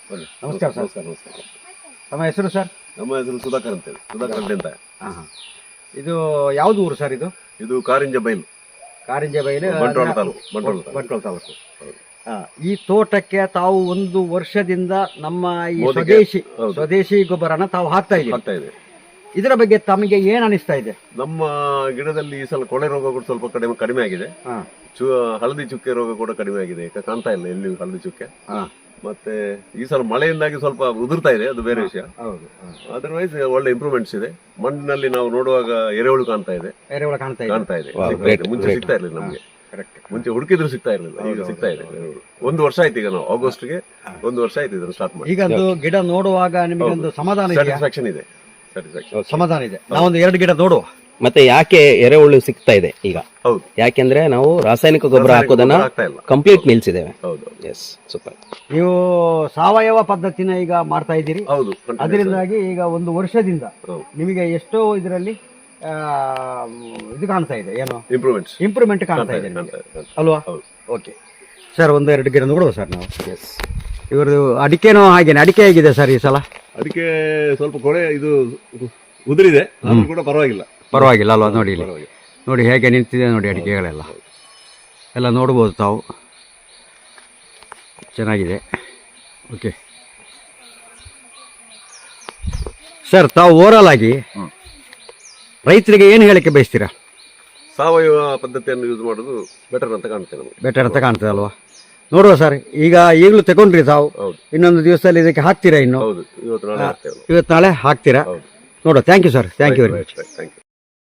ಬನ್ನಿ. ನಮಸ್ಕಾರ ಸರ್. ನಮಸ್ಕಾರ ನಮಸ್ಕಾರ. ತಮ್ಮ ಹೆಸರು ಸರ್? ನಮ್ಮ ಹೆಸರು ಸುಧಾಕರ್ ಅಂತೇಳಿ, ಸುಧಾಕರ್ ಅಡ್ಡೆ ಅಂತ. ಇದು ಯಾವುದು ಊರು ಸರ್ ಇದು? ಇದು ಕಾರಿಂಜ ಬೈಲು, ಕಾರಿಂಜೆ ಬೈಲು, ಬಂಟ್ವಾಳ ತಾಲೂಕು. ಬಂಟ್ವಾಳ ತಾಲೂಕು. ಈ ತೋಟಕ್ಕೆ ತಾವು ಒಂದು ವರ್ಷದಿಂದ ನಮ್ಮ ಈ ಮೋದಿಗೆ, ಸ್ವದೇಶಿ ಗೊಬ್ಬರನ ತಾವು ಹಾಕ್ತಾ ಇದ್ದೀವಿ. ಆಗ್ತಾ ಇದೆ. ಇದರ ಬಗ್ಗೆ ತಮಗೆ ಏನ್ ಅನಿಸ್ತಾ ಇದೆ? ನಮ್ಮ ಗಿಡದಲ್ಲಿ ಈ ಸಲ ಕೊಳೆ ರೋಗ ಕೂಡ ಸ್ವಲ್ಪ ಕಡಿಮೆ ಆಗಿದೆ. ಹಳದಿ ಚುಕ್ಕೆ ರೋಗ ಕೂಡ ಕಡಿಮೆ ಆಗಿದೆ. ಈಗ ಕಾಣ್ತಾ ಇಲ್ಲ ಎಲ್ಲಿ ಹಳದಿ ಚುಕ್ಕೆ. ಮತ್ತೆ ಈ ಸಲ ಮಳೆಯಿಂದಾಗಿ ಸ್ವಲ್ಪ ಉದುರ್ತಾ ಇದೆ, ಅದು ಬೇರೆ ವಿಷಯ. ಅದರ್ವೈಸ್ ಒಳ್ಳೆ ಇಂಪ್ರೂವ್ಮೆಂಟ್ಸ್ ಇದೆ. ಮಣ್ಣಿನಲ್ಲಿ ನಾವು ನೋಡುವಾಗ ಎರೆಹುಳು ಕಾಣ್ತಾ ಇದೆ. ಕಾಣ್ತಾ ಇದೆ. ಮುಂಚೆ ಸಿಗ್ತಾ ಇರ್ಲಿಲ್ಲ ನಮ್ಗೆ. ಮುಂಚೆ ಹುಡುಕಿದ್ರು ಸಿಗ್ತಾ ಇರ್ಲಿಲ್ಲ, ಈಗ ಸಿಗ್ತಾ ಇದೆ. 1 ವರ್ಷ ಆಯ್ತು. ಈಗ ನಾವು ಆಗಸ್ಟ್ಗೆ 1 ವರ್ಷ ಆಯ್ತು ಇದನ್ನು ಸ್ಟಾರ್ಟ್ ಮಾಡಿ. ಈಗ ಗಿಡ ನೋಡುವಾಗ ನಿಮಗೆ ಒಂದು ಸ್ಯಾಟಿಸ್ಫ್ಯಾಕ್ಷನ್ ಇದೆ. ಸಮಾಧಾನ ಇದೆ. ನಾವೊಂದು 2 ಗಿಡ ನೋಡುವ. ಮತ್ತೆ ಯಾಕೆ ಎರೆಹುಳು ಸಿಗ್ತಾ ಇದೆ ಈಗ? ಹೌದು, ಯಾಕೆಂದ್ರೆ ನಾವು ರಾಸಾಯನಿಕ ಗೊಬ್ಬರ ಹಾಕೋದನ್ನ ಕಂಪ್ಲೀಟ್ ನಿಲ್ಸಿದ್ದೇವೆ. Yes, super. ನೀವು ಸಾವಯವ ಪದ್ಧತಿನ ಈಗ ಮಾಡ್ತಾ ಇದ್ದೀರಿ. ಹೌದು. ಅದರಿಂದಾಗಿ ಈಗ 1 ವರ್ಷದಿಂದ ನಿಮಗೆ ಎಷ್ಟೋ ಇದರಲ್ಲಿ ಇದು ಕಾಣ್ತಾ ಇದೆ, ಏನು ಇಂಪ್ರೂವ್ಮೆಂಟ್ ಕಾಣ್ತಾ ಇದೆ ಅಲ್ವಾ? ಓಕೆ ಸರ್, 1-2 ಗಿಡ ನೋಡುವ ಸರ್ ನಾವು. ಎಸ್, ಇವರು ಅಡಿಕೆನೂ ಹಾಗೇನೆ. ಅಡಿಕೆ ಹೇಗಿದೆ ಸರ್ ಈ ಸಲ? ಅದಕ್ಕೆ ಸ್ವಲ್ಪ ಕೊಳೆ ಇದು ಉದುರಿದೆ, ಆದ್ರೂ ಕೂಡ ಪರವಾಗಿಲ್ಲ ಅಲ್ವಾ? ನೋಡಿ ಇಲ್ಲಿ ನೋಡಿ ಹೇಗೆ ನಿಂತಿದೆ ನೋಡಿ ಅಡಿಕೆಗಳೆಲ್ಲ. ಎಲ್ಲ ನೋಡ್ಬೋದು ತಾವು, ಚೆನ್ನಾಗಿದೆ. ಓಕೆ ಸರ್, ತಾವು ಓವರಾಲ್ ಆಗಿ ರೈತರಿಗೆ ಏನು ಹೇಳಕ್ಕೆ ಬಯಸ್ತೀರಾ? ಸಾವಯವ ಪದ್ಧತಿಯನ್ನು ಯೂಸ್ ಮಾಡೋದು ಬೆಟರ್ ಅಂತ ಕಾಣ್ತದೆ ಅಲ್ವಾ? ನೋಡುವ ಸರ್, ಈಗಲೂ ತಗೊಂಡ್ರಿ ತಾವು. ಇನ್ನೊಂದು ದಿವಸದಲ್ಲಿ ಇದಕ್ಕೆ ಹಾಕ್ತೀರಾ? ಇವತ್ತು ನಾಳೆ ಹಾಕ್ತೀರಾ? ನೋಡುವ. Thank you sir, thank you very much.